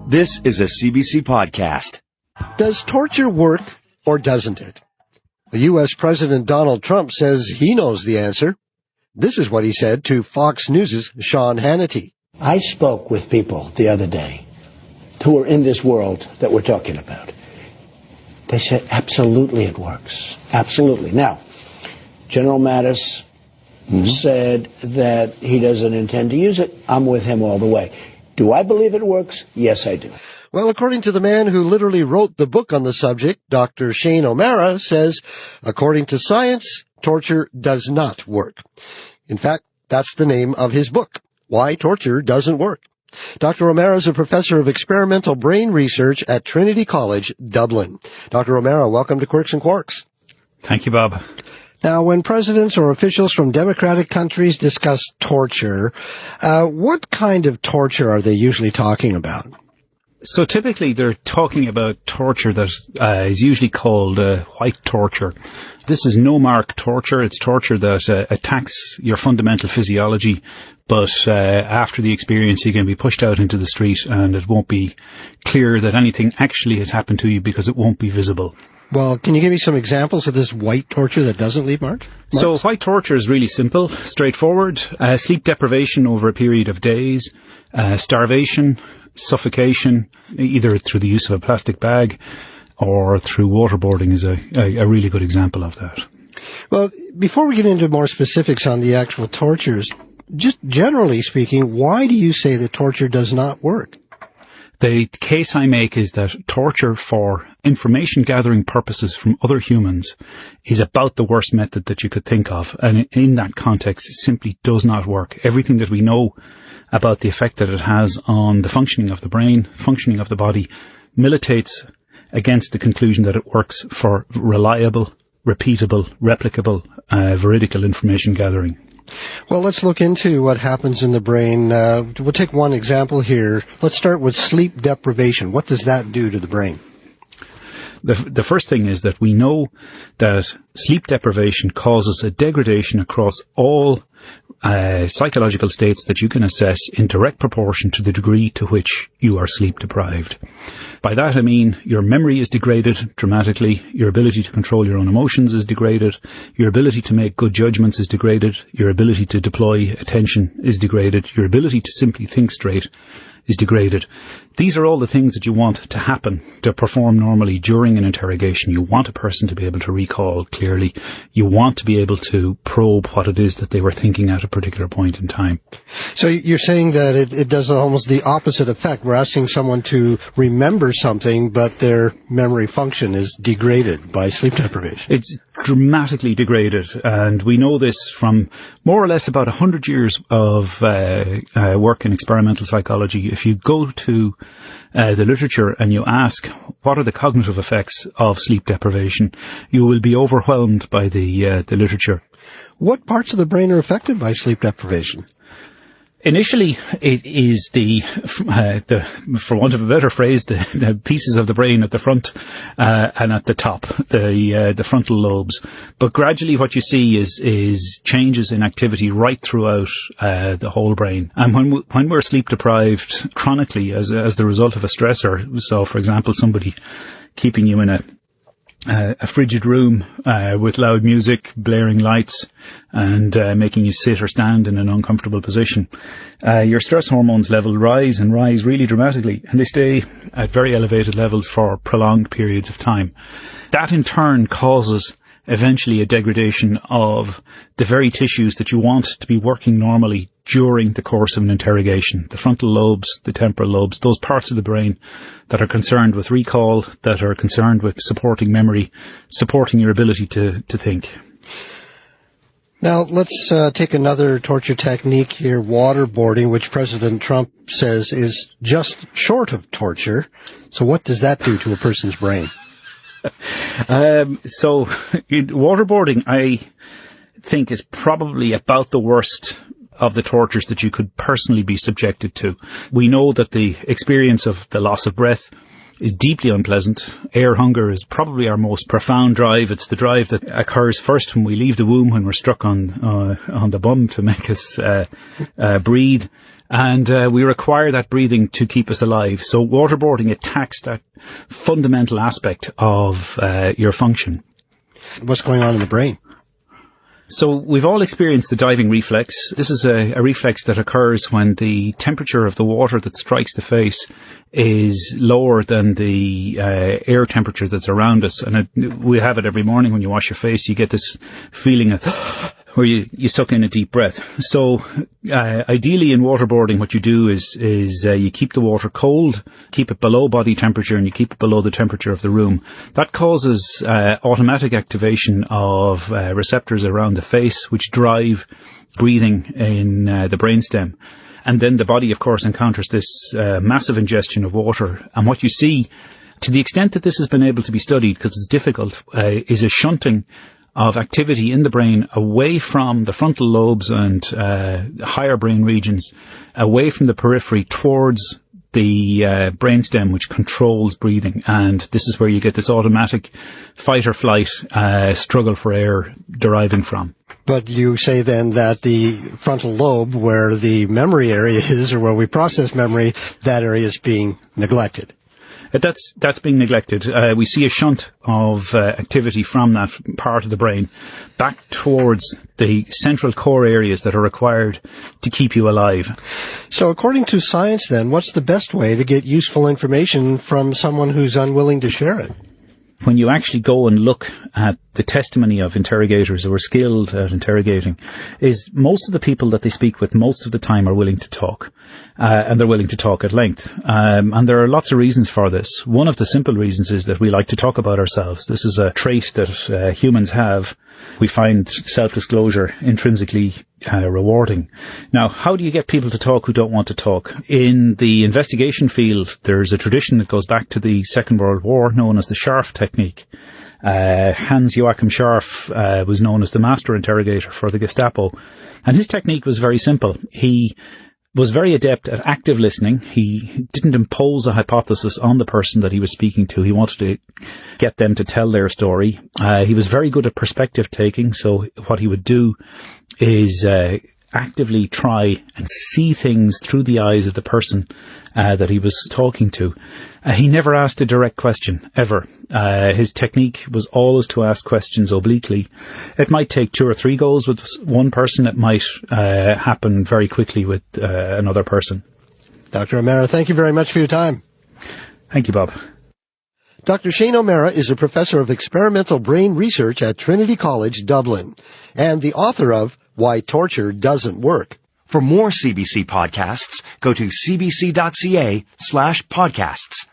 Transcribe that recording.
This is a CBC podcast. Does torture work or doesn't it? The U.S. President Donald Trump says he knows the answer. This is what he said to Fox News' Sean Hannity. I spoke with people the other day who are in this world that we're talking about. They said, absolutely it works. Absolutely. Now, General Mattis said that he doesn't intend to use it. I'm with him all the way. Do I believe it works? Yes, I do. Well, according to the man who literally wrote the book on the subject, Dr. Shane O'Mara says, according to science, torture does not work. In fact, that's the name of his book, Why Torture Doesn't Work. Dr. O'Mara is a professor of experimental brain research at Trinity College, Dublin. Dr. O'Mara, welcome to Quirks and Quarks. Thank you, Bob. Now, when presidents or officials from democratic countries discuss torture, what kind of torture are they usually talking about? So typically they're talking about torture that is usually called white torture. This is no-mark torture. It's torture that attacks your fundamental physiology, but after the experience you can be pushed out into the street and it won't be clear that anything actually has happened to you because it won't be visible. Well, can you give me some examples of this white torture that doesn't leave marks? So white torture is really simple, straightforward. Sleep deprivation over a period of days, starvation, suffocation, either through the use of a plastic bag or through waterboarding is a really good example of that. Well, before we get into more specifics on the actual tortures, just generally speaking, why do you say that torture does not work? The case I make is that torture for information gathering purposes from other humans is about the worst method that you could think of. And in that context, it simply does not work. Everything that we know about the effect that it has on the functioning of the brain, functioning of the body, militates against the conclusion that it works for reliable, repeatable, replicable, veridical information gathering. Well, let's look into what happens in the brain. We'll take one example here. Let's start with sleep deprivation. What does that do to the brain? The first thing is that we know that sleep deprivation causes a degradation across all psychological states that you can assess in direct proportion to the degree to which you are sleep deprived. By that I mean your memory is degraded dramatically, your ability to control your own emotions is degraded, your ability to make good judgments is degraded, your ability to deploy attention is degraded, your ability to simply think straight is degraded. These are all the things that you want to happen, to perform normally during an interrogation. You want a person to be able to recall clearly. You want to be able to probe what it is that they were thinking at a particular point in time. So you're saying that it does almost the opposite effect. We're asking someone to remember something, but their memory function is degraded by sleep deprivation. It's dramatically degraded, and we know this from more or less about 100 years of work in experimental psychology. If you go to the literature and you ask what are the cognitive effects of sleep deprivation, you will be overwhelmed by the literature. What parts of the brain are affected by sleep deprivation? Initially, it is for want of a better phrase, the pieces of the brain at the front and at the top, the frontal lobes. But gradually, what you see is changes in activity right throughout the whole brain. And when we're sleep deprived chronically as the result of a stressor, so for example, somebody keeping you in a frigid room with loud music, blaring lights, and making you sit or stand in an uncomfortable position, your stress hormones level rise really dramatically, and they stay at very elevated levels for prolonged periods of time. That in turn causes eventually a degradation of the very tissues that you want to be working normally during the course of an interrogation. The frontal lobes, the temporal lobes, those parts of the brain that are concerned with recall, that are concerned with supporting memory, supporting your ability to think. Now, let's take another torture technique here, waterboarding, which President Trump says is just short of torture. So what does that do to a person's brain? So waterboarding, I think, is probably about the worst of the tortures that you could personally be subjected to. We know that the experience of the loss of breath is deeply unpleasant. Air hunger is probably our most profound drive. It's the drive that occurs first when we leave the womb, when we're struck on the bum to make us breathe. And we require that breathing to keep us alive. So waterboarding attacks that fundamental aspect of your function. What's going on in the brain? So we've all experienced the diving reflex. This is a reflex that occurs when the temperature of the water that strikes the face is lower than the air temperature that's around us. And we have it every morning when you wash your face. You get this feeling of where you suck in a deep breath. So ideally in waterboarding, what you do is you keep the water cold, keep it below body temperature, and you keep it below the temperature of the room. That causes automatic activation of receptors around the face, which drive breathing in the brainstem. And then the body, of course, encounters this massive ingestion of water. And what you see, to the extent that this has been able to be studied, because it's difficult, is a shunting of activity in the brain away from the frontal lobes and higher brain regions, away from the periphery towards the brainstem, which controls breathing. And this is where you get this automatic fight or flight struggle for air deriving from. But you say then that the frontal lobe, where the memory area is, or where we process memory, that area is being neglected. That's being neglected. We see a shunt of activity from that part of the brain back towards the central core areas that are required to keep you alive. So according to science then, what's the best way to get useful information from someone who's unwilling to share it? When you actually go and look at the testimony of interrogators who are skilled at interrogating, is most of the people that they speak with most of the time are willing to talk, and they're willing to talk at length. And there are lots of reasons for this. One of the simple reasons is that we like to talk about ourselves. This is a trait that humans have. We find self-disclosure intrinsically rewarding. Now, how do you get people to talk who don't want to talk? In the investigation field, there's a tradition that goes back to the Second World War known as the Scharf technique. Hans Joachim Scharf was known as the master interrogator for the Gestapo. And his technique was very simple. He was very adept at active listening. He didn't impose a hypothesis on the person that he was speaking to. He wanted to get them to tell their story. He was very good at perspective taking. So what he would do is actively try and see things through the eyes of the person that he was talking to. He never asked a direct question, ever. His technique was always to ask questions obliquely. It might take 2 or 3 goes with one person. It might happen very quickly with another person. Dr. O'Mara, thank you very much for your time. Thank you, Bob. Dr. Shane O'Mara is a professor of experimental brain research at Trinity College, Dublin, and the author of Why Torture Doesn't Work. For more CBC podcasts, go to cbc.ca/podcasts.